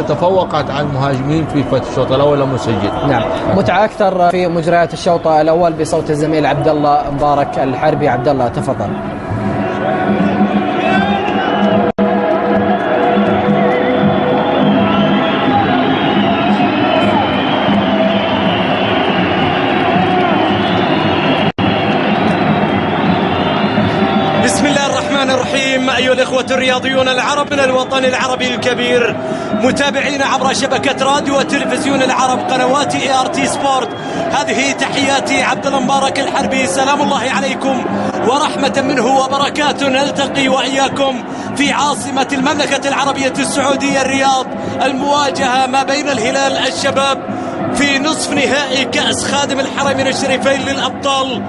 تفوقت على المهاجمين في الشوط الاول لما سجل. نعم، متعة اكثر في مجريات الشوط الاول بصوت الزميل عبد الله مبارك الحربي. عبد الله تفضل. بسم الله الرحمن الرحيم. أيها الإخوة الرياضيون العرب من الوطن العربي الكبير، متابعين عبر شبكة راديو وتلفزيون العرب قنوات ART سبورت، هذه تحياتي عبد الله مبارك الحربي. سلام الله عليكم ورحمة منه وبركاته. نلتقي وإياكم في عاصمة المملكة العربية السعودية الرياض. المواجهة ما بين الهلال الشباب في نصف نهائي كأس خادم الحرمين الشريفين للأبطال.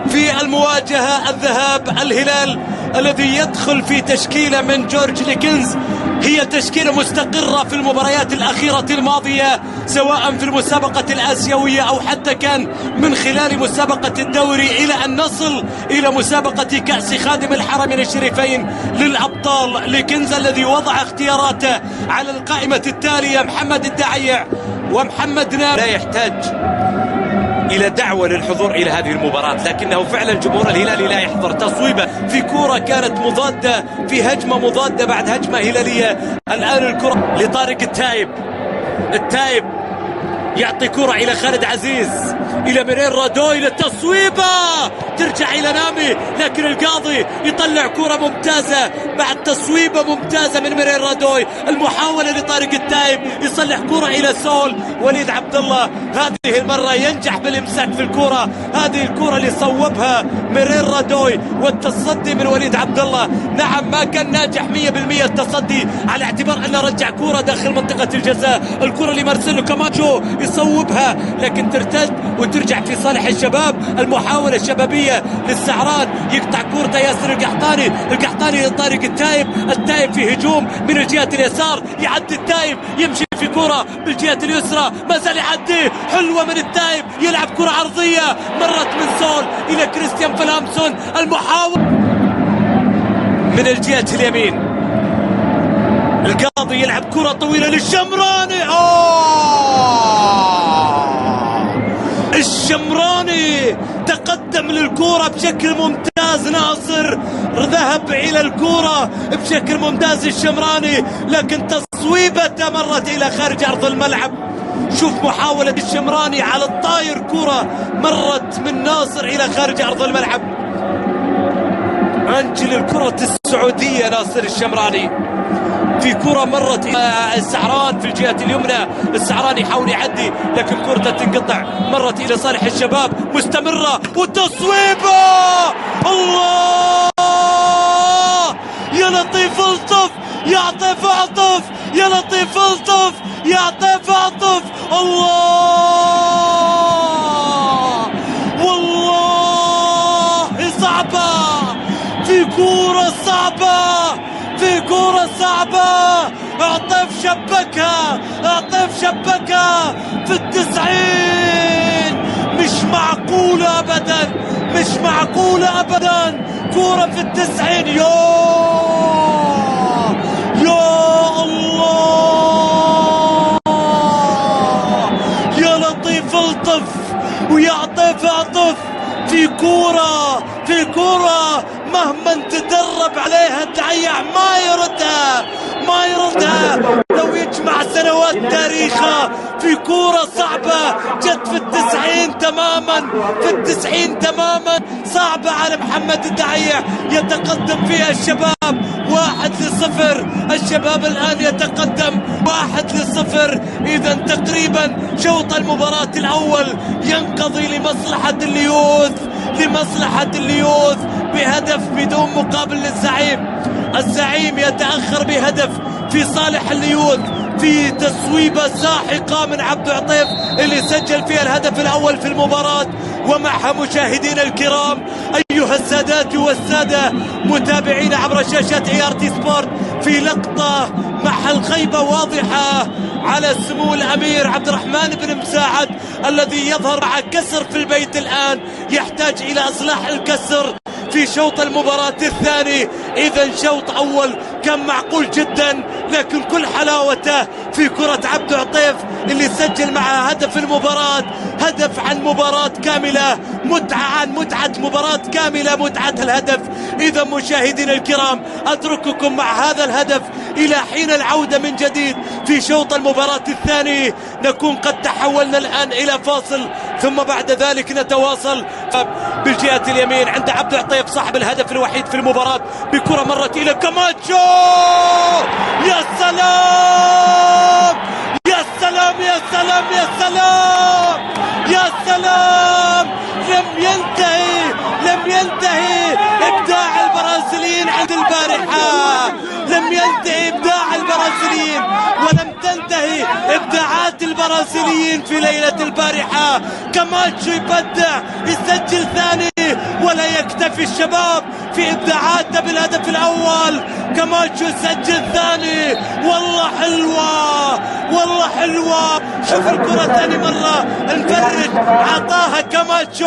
في المواجهة الذهاب الهلال الذي يدخل في تشكيلة من جورج ليكنز، هي تشكيلة مستقرة في المباريات الأخيرة الماضية، سواء في المسابقة الآسيوية أو حتى كان من خلال مسابقة الدوري، إلى أن نصل إلى مسابقة كأس خادم الحرمين الشريفين للأبطال. ليكنز الذي وضع اختياراته على القائمة التالية: محمد الدعيع ومحمد نار. لا يحتاج إلى دعوة للحضور إلى هذه المباراة، لكنه فعلا جمهور الهلال لا يحضر. تصويبة في كرة كانت مضادة، في هجمة مضادة بعد هجمة هلالية. الآن الكرة لطارق التايب يعطي كرة إلى خالد عزيز، إلى ميرين رادوي للتصويبة، ترجع إلى نامي، لكن القاضي يطلع كرة ممتازة بعد تصويبة ممتازة من ميرين رادوي. المحاولة لطارق التايب يصلح كرة إلى سول. وليد عبد الله هذه المرة ينجح بالإمساك في الكرة، هذه الكرة اللي صوبها ميرين رادوي، والتصدي من وليد عبد الله. نعم، ما كان ناجح 100% التصدي، على اعتبار أنه رجع كرة داخل منطقة الجزاء. الكرة اللي مارسيلو كاماتشو يصوبها، لكن ترتد وترجع في صالح الشباب. المحاولة الشبابية للسعران، يقطع كورته ياسر القحطاني لطارق التايب في هجوم من الجهة اليسار، يعدي التايب، يمشي في كرة بالجهة اليسرى، ما زال يعدي، حلوة من التايب، يلعب كرة عرضية، مرت من سول إلى كريستيان فلامسون. المحاولة من الجهة اليمين، القاضي يلعب كرة طويلة للشمراني. الشمراني تقدم للكرة بشكل ممتاز، ناصر ذهب إلى الكرة بشكل ممتاز الشمراني، لكن تصويبته مرت إلى خارج أرض الملعب. شوف محاولة الشمراني على الطاير، كرة مرت من ناصر إلى خارج أرض الملعب. أنجل الكرة السعودية ناصر الشمراني، في كرة مرت إلى السعران في الجهة اليمنى، السعران يحاول يعدي لكن كرة تنقطع، مرت إلى صالح الشباب، مستمرة والتصويبة. الله يا لطيف الطف، يا عطيف عطف، يا لطيف الطف، يا عطيف عطف. الله والله صعبة، في كرة صعبة، في كرة صعبة. عطيف شبكها في 90. مش معقولة أبدا، كرة في 90. يا الله، يا لطيف الطف ويا عطيف عطف، في كرة مهما تدرب عليها الدعيع ما يردها لو يجمع سنوات تاريخه. في كرة صعبة جت في 90 تماما، صعبة على محمد الدعيع، يتقدم فيها الشباب 1-0. الشباب الآن يتقدم 1-0. إذا تقريبا شوط المباراة الأول ينقضي لمصلحة الليوث بهدف بدون مقابل للزعيم. الزعيم يتأخر بهدف في صالح الليوث في تصويبة ساحقة من عبد عطيف اللي سجل فيها الهدف الأول في المباراة. ومعها مشاهدينا الكرام أيها السادات والسادة متابعين عبر شاشة ART سبورت، في لقطة مع الخيبة واضحة على سمو الأمير عبد الرحمن بن مساعد الذي يظهر مع كسر في البيت الآن، يحتاج إلى إصلاح الكسر في شوط المباراة الثاني. إذا شوط أول كان معقول جدا، لكن كل حلاوته في كرة عبد عطيف اللي سجل معها هدف المباراة. هدف عن مباراة كاملة، متعة عن متعة مباراة كاملة، متعة الهدف. إذا مشاهدينا الكرام أترككم مع هذا الهدف إلى حين العودة من جديد في شوط المباراة الثاني. نكون قد تحولنا الآن إلى فاصل، ثم بعد ذلك نتواصل. بالجهة اليمين عند عبد العطيف صاحب الهدف الوحيد في المباراة، بكرة مرت إلى كاماتشو. يا سلام يا سلام يا سلام يا سلام يا سلام. لم ينتهي إبداع البرازيليين عند البارحة، لم ينتهي إبداع البرازيليين ولم تنتهي إبداعات البرازيليين في ليلة البارحة. كاماتشو يبدع، يسجل ثاني، ولا يكتفي الشباب في إبداعاته بالهدف الأول. كاماتشو سجل ثاني، والله حلوة والله حلوة. شوف الكرة ثاني مرة، المفرج عطاها كاماتشو،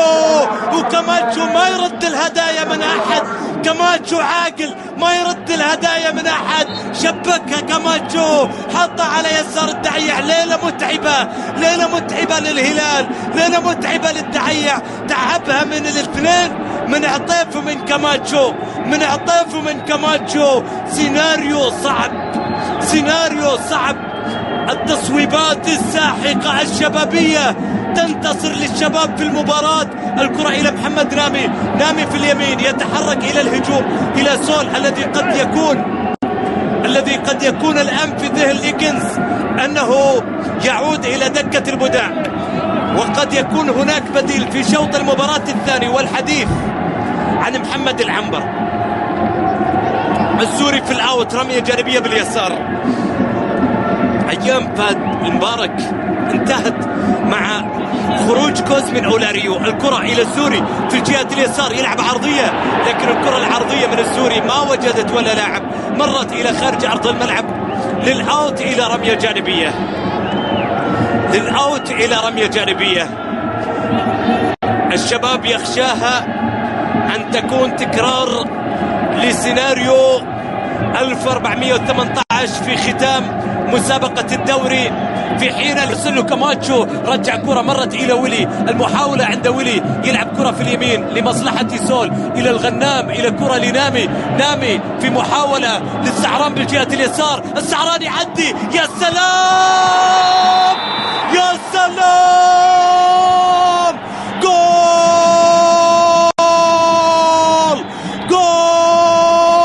وكاماتشو ما يرد الهدايا من أحد. كاماتشو عاقل ما يرد الهدايا من أحد، شبكها كاماتشو، حطها على يسار الدعيع. ليلة متعبة، ليلة متعبة للهلال، ليلة متعبة للدعيع. تعبها من الاثنين، من عطيف ومن كاماتشو، من عطيف ومن كاماتشو. سيناريو صعب، سيناريو صعب. التصويبات الساحقة الشبابية تنتصر للشباب في المباراة. الكرة إلى محمد نامي، نامي في اليمين يتحرك إلى الهجوم إلى سول الذي قد يكون الآن في ذهن ليكنز أنه يعود إلى دكة البداع، وقد يكون هناك بديل في شوط المباراة الثاني. والحديث عن محمد العنبر. السوري في الأوت، رمية جانبية باليسار. أيام فهد المبارك انتهت مع خروج كوزمين أولاريو. الكرة إلى السوري في الجهة اليسار، يلعب عرضية، لكن الكرة العرضية من السوري ما وجدت ولا لاعب، مرت إلى خارج أرض الملعب. للأوت إلى رمية جانبية، للأوت إلى رمية جانبية. الشباب يخشاها أن تكون تكرار لسيناريو 1418 في ختام مسابقة الدوري، في حين يصل كاماتشو. رجع كرة مرت إلى ويلي، المحاولة عند ويلي، يلعب كرة في اليمين لمصلحة سول إلى الغنام، إلى كرة لنامي. نامي في محاولة للسعران بالجهة اليسار، السعران يعدي. يا سلام يا سلام. جول جول،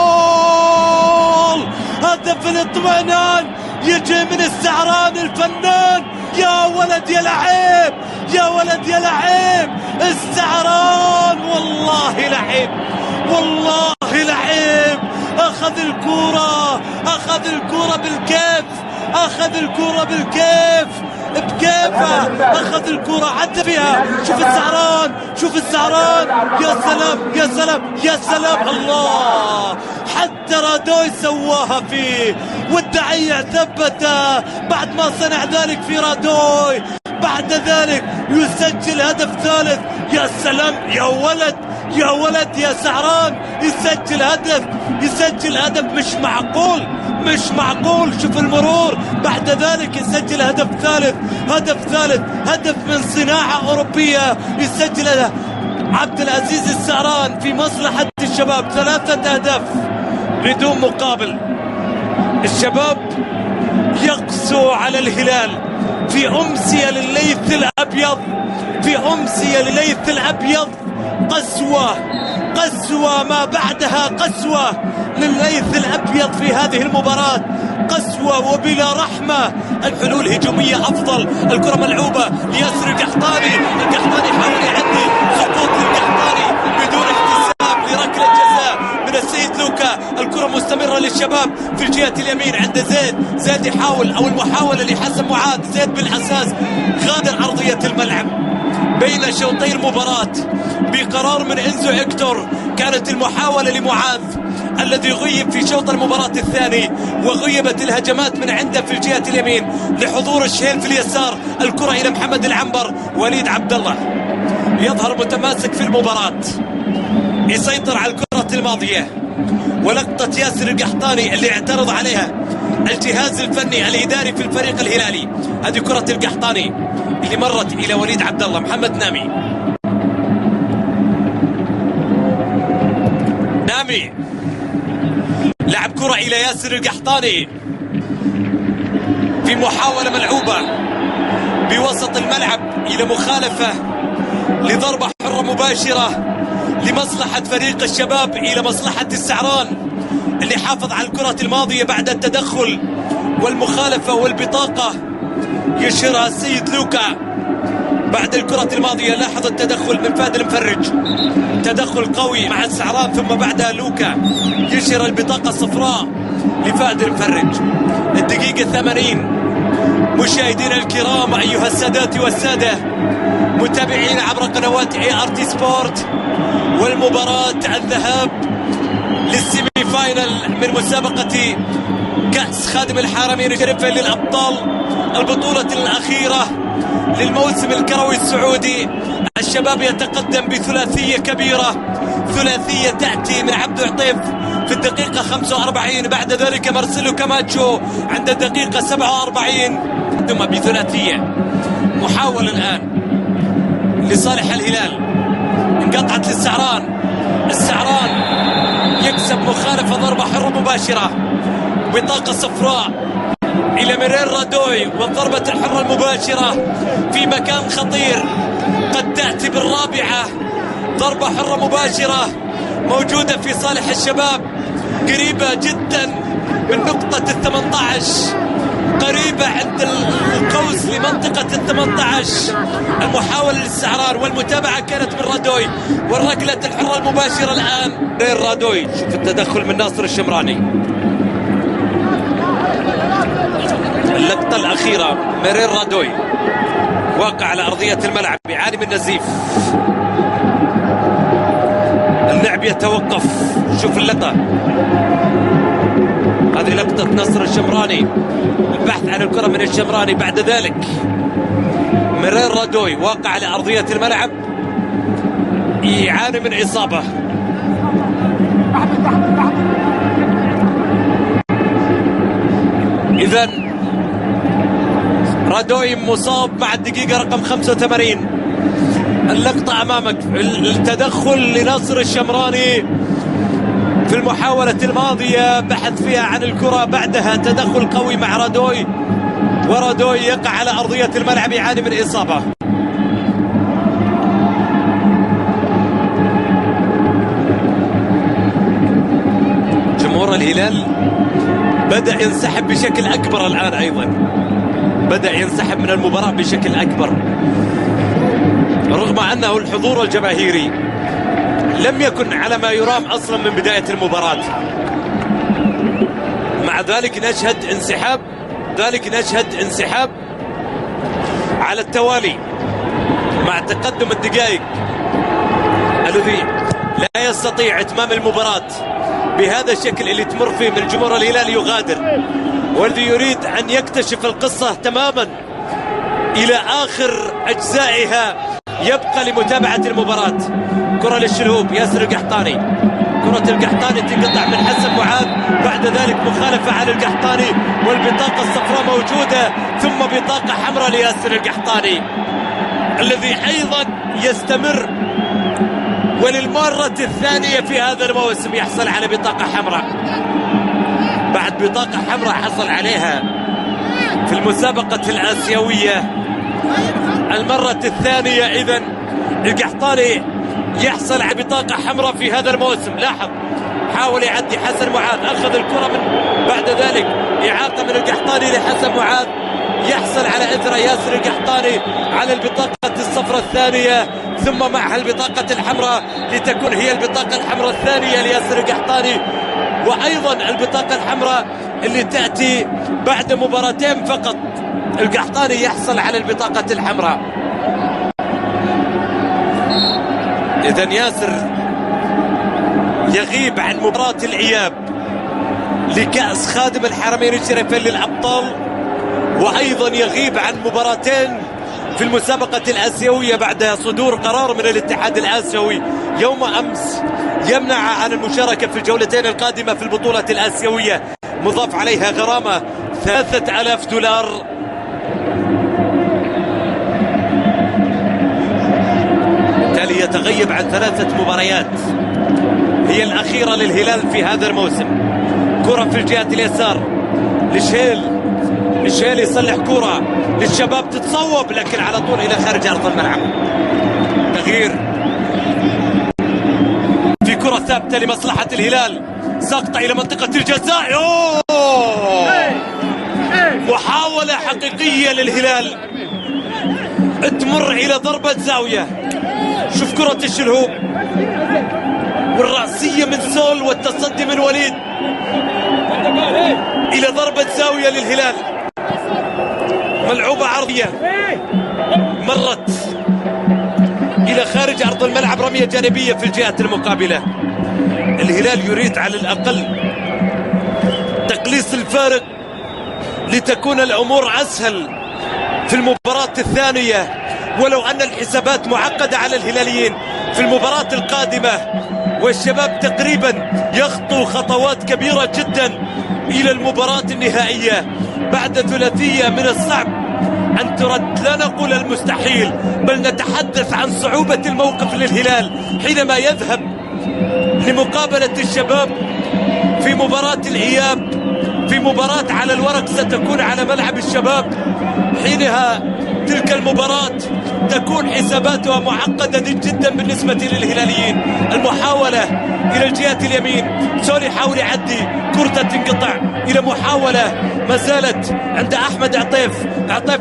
هدف الاطمئنان يجي من السعران الفنان. يا ولد يا لعيب، يا ولد يا لعيب. السعران والله لعيب، والله لعيب. أخذ الكرة، أخذ الكرة بالكيف، أخذ الكرة بالكيف، بكيفه أخذ الكرة عدى بها. شوف السعران، شوف السعران. يا سلام يا سلام يا سلام. الله، حتى رادوي سواها فيه، والدعيع ثبته بعد ما صنع ذلك في رادوي. بعد ذلك يسجل هدف ثالث. يا سلام يا ولد يا ولد يا سعران، يسجل هدف، يسجل هدف مش معقول، مش معقول. شوف المرور، بعد ذلك يسجل هدف ثالث، هدف ثالث، هدف من صناعة أوروبية يسجل عبد العزيز السعران في مصلحة الشباب. 3 أهداف بدون مقابل. الشباب يقسو على الهلال في أمسية للليث الأبيض، في أمسية للليث الأبيض. قسوة، قسوة ما بعدها قسوة للليث الأبيض في هذه المباراة. قسوة وبلا رحمة. الحلول هجومية أفضل. الكرة ملعوبة لياسر القحطاني، القحطاني يحاول يعدي، سقوط للقحطاني بدون احتساب لركلة جزاء من السيد لوكا. الكرة مستمرة للشباب في الجهة اليمين عند زيد. زيد يحاول، أو المحاولة لحسن معاذ. زيد بالأساس غادر أرضية الملعب بين شوطي المباراة بقرار من إنزو هيكتور. كانت المحاولة لمعاذ الذي غيب في شوط المباراة الثاني، وغيبت الهجمات من عنده في الجهة اليمين لحضور الشهيل في اليسار. الكرة إلى محمد العنبر. وليد عبد الله يظهر متماسك في المباراة، يسيطر على الكرة الماضية، ولقطة ياسر القحطاني اللي اعترض عليها الجهاز الفني الإداري في الفريق الهلالي. هذه كرة القحطاني اللي مرت إلى وليد عبد الله. محمد نامي لعب كرة إلى ياسر القحطاني في محاولة ملعوبة بوسط الملعب إلى مخالفة لضربة حرة مباشرة لمصلحة فريق الشباب إلى مصلحة السعران اللي حافظ على الكرة الماضية بعد التدخل والمخالفة والبطاقة يشيرها السيد لوكا بعد الكرة الماضية. لاحظ التدخل من فهد المفرج، تدخل قوي مع السعران، ثم بعدها لوكا يشير البطاقة الصفراء لفهد المفرج. الدقيقة 80 مشاهدينا الكرام، أيها السادات والسادة متابعين عبر قنوات ART سبورت، والمباراة الذهاب للسيمي فاينل من مسابقة كأس خادم الحرمين الشريفين للأبطال، البطولة الأخيرة للموسم الكروي السعودي. الشباب يتقدم بثلاثية كبيرة، ثلاثية تأتي من عبد عطيف في الدقيقة 45، بعد ذلك مارسيلو كاماتشو عند الدقيقة 47، ثم بثلاثية. محاولة الآن لصالح الهلال، انقطعت للسعران، السعران يكسب مخالفة ضربة حرة مباشرة، بطاقة صفراء إلى ميرير رادوي، والضربة الحرة المباشرة في مكان خطير قد تأتي بالرابعة. ضربة حرة مباشرة موجودة في صالح الشباب، قريبة جدا من نقطة 18، قريبة عند القوس لمنطقة 18. المحاولة للسعران والمتابعة كانت من رادوي، والركلة الحرة المباشرة الآن ميرير رادوي. شوف التدخل من ناصر الشمراني. اللقطة الأخيرة ميرير رادوي واقع على أرضية الملعب، يعاني من نزيف، اللعب يتوقف. شوف اللقطة، هذه لقطة ناصر الشمراني، البحث عن الكرة من الشمراني. بعد ذلك ميرير رادوي واقع على أرضية الملعب، يعاني من إصابة. إذن رادوي مصاب مع الدقيقة رقم 85. اللقطة أمامك، التدخل لناصر الشمراني في المحاولة الماضية، بحث فيها عن الكرة، بعدها تدخل قوي مع رادوي، ورادوي يقع على أرضية الملعب يعاني من إصابة. جمهور الهلال بدأ ينسحب بشكل أكبر الآن، أيضا بدأ ينسحب من المباراة بشكل أكبر، رغم أنه الحضور الجماهيري لم يكن على ما يرام أصلا من بداية المباراة. مع ذلك نشهد انسحاب على التوالي مع تقدم الدقائق الذي لا يستطيع إتمام المباراة بهذا الشكل اللي تمر فيه من جمهور الهلال يغادر، والذي يريد أن يكتشف القصة تماما إلى آخر أجزائها يبقى لمتابعة المباراة. كرة للشلهوب، ياسر القحطاني، كرة القحطاني تنقطع من حسن معاذ، بعد ذلك مخالفة على القحطاني والبطاقة الصفراء موجودة، ثم بطاقة حمراء لياسر القحطاني الذي أيضا يستمر وللمرة الثانية في هذا الموسم يحصل على بطاقة حمراء بعد بطاقة حمراء حصل عليها في المسابقة الآسيوية المرة الثانية. إذن القحطاني يحصل على بطاقة حمراء في هذا الموسم. لاحظ، حاول يعدي حسن معاذ، أخذ الكرة من بعد ذلك إعاقة من القحطاني لحسن معاذ، يحصل على إثر ياسر القحطاني على البطاقة الصفراء الثانية، ثم معها البطاقة الحمراء لتكون هي البطاقة الحمراء الثانية لياسر القحطاني، وأيضا البطاقة الحمراء اللي تأتي بعد مباراتين فقط. القحطاني يحصل على البطاقة الحمراء. إذن ياسر يغيب عن مباراة الإياب لكأس خادم الحرمين الشريفين للأبطال، وأيضا يغيب عن مباراتين في المسابقة الآسيوية بعد صدور قرار من الاتحاد الآسيوي يوم أمس يمنع عن المشاركة في الجولتين القادمة في البطولة الآسيوية مضاف عليها غرامة 3000 دولار. بالتالي يتغيب عن 3 مباريات هي الأخيرة للهلال في هذا الموسم. كرة في الجهة اليسار لشيل يصلح كرة للشباب تتصوب، لكن على طول إلى خارج أرض الملعب. تغيير في كرة ثابتة لمصلحة الهلال، ساقطة إلى منطقة الجزاء. محاولة حقيقية للهلال تمر إلى ضربة زاوية. شوف كرة الشلهوب والرأسية من سول والتصدي من وليد إلى ضربة زاوية للهلال. ملعوبة عرضية مرت إلى خارج أرض الملعب، رمية جانبية في الجهة المقابلة. الهلال يريد على الأقل تقليص الفارق لتكون الأمور أسهل في المباراة الثانية، ولو أن الحسابات معقدة على الهلاليين في المباراة القادمة، والشباب تقريبا يخطو خطوات كبيرة جدا إلى المباراة النهائية. بعد ثلاثية من الصعب أن ترد، لا نقول المستحيل بل نتحدث عن صعوبة الموقف للهلال حينما يذهب لمقابلة الشباب في مباراة الإياب، في مباراة على الورق ستكون على ملعب الشباب. حينها تلك المباراة تكون حساباتها معقدة جدا بالنسبة للهلاليين. المحاولة إلى الجهة اليمين، سوري يحاول يعدي، كرة تنقطع إلى محاولة ما زالت عند أحمد عطيف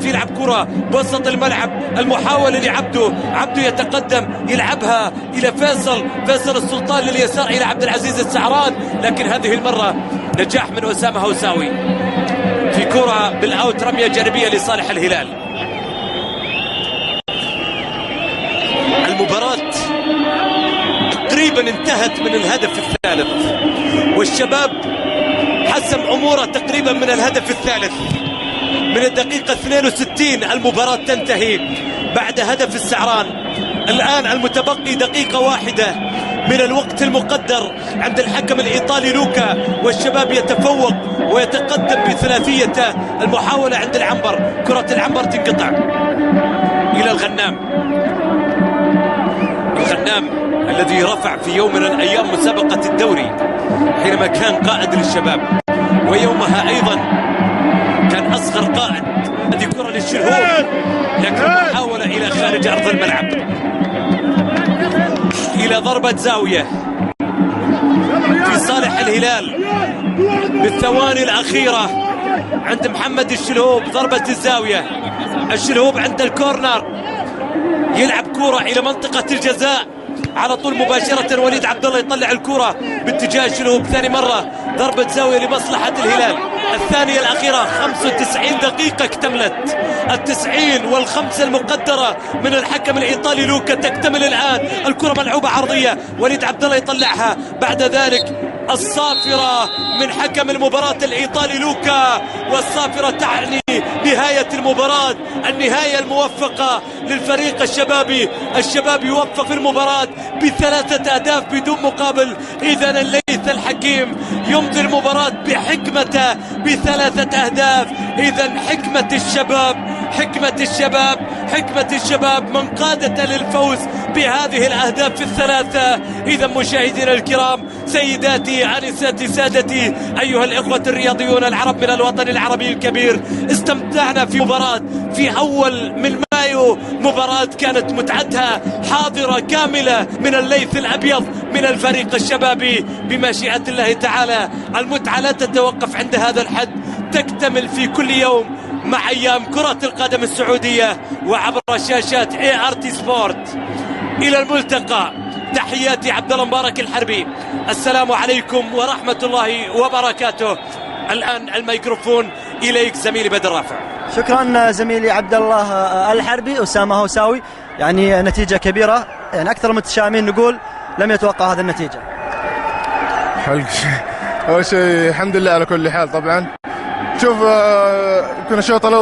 يلعب كرة بوسط الملعب. المحاولة لعبده، عبده يتقدم يلعبها إلى فيصل السلطان لليسار إلى عبد العزيز السعران، لكن هذه المرة نجاح من أسامة هوساوي في كرة بالأوت، رمية جانبية لصالح الهلال. المباراة تقريبا انتهت من الهدف الثالث، والشباب حسم أموره تقريبا من الهدف الثالث. من الدقيقة 62 المباراة تنتهي بعد هدف السعران. الآن المتبقي دقيقة واحدة من الوقت المقدر عند الحكم الإيطالي لوكا، والشباب يتفوق ويتقدم بثلاثية. المحاولة عند العنبر، كرة العنبر تنقطع إلى الغنام الذي رفع في يوم من الأيام مسابقة الدوري حينما كان قائد للشباب، ويومها أيضا كان أصغر قائد. هذه كرة للشلهوب، لكن محاولة إلى خارج أرض الملعب إلى ضربة زاوية في صالح الهلال بالثواني الأخيرة عند محمد الشلهوب. ضربة الزاوية، الشلهوب عند الكورنر يلعب كرة إلى منطقة الجزاء على طول مباشرة. وليد عبد الله يطلع الكرة باتجاه الشلهوب. ثاني مرة ضربة زاوية لمصلحة الهلال. الثانية الأخيرة 95 دقيقة اكتملت، 90 والخمسة المقدرة من الحكم الإيطالي لوكا تكتمل الآن. الكرة ملعوبة عرضية، وليد عبد الله يطلعها، بعد ذلك الصافرة من حكم المباراة الإيطالي لوكا، والصافرة تعني نهاية المباراة، النهاية الموفقة للفريق الشبابي. الشباب يوفق في المباراة ب3 أهداف بدون مقابل. إذن الليث الحكيم يمضي المباراة بحكمته ب3 أهداف. إذن حكمة الشباب من قادة للفوز بهذه الأهداف الثلاثة. إذا مشاهدينا الكرام، سيداتي آنساتي سادتي، أيها الإخوة الرياضيون العرب من الوطن العربي الكبير، استمتعنا في مباراة في أول من مايو، مباراة كانت متعتها حاضرة كاملة من الليث الأبيض من الفريق الشبابي. بمشيئة الله تعالى المتعة لا تتوقف عند هذا الحد، تكتمل في كل يوم مع أيام كرة القدم السعودية وعبر شاشات ART سبورت. إلى الملتقى، تحياتي عبد الله مبارك الحربي، السلام عليكم ورحمة الله وبركاته. الآن الميكروفون إليك زميلي بدر رافع. شكرا زميلي عبد الله الحربي. أسامة هوساوي، يعني نتيجة كبيرة، يعني أكثر المتشائمين نقول لم يتوقع هذه النتيجة. أول شيء الحمد لله على كل حال. طبعا شوف كنا الشوط الأول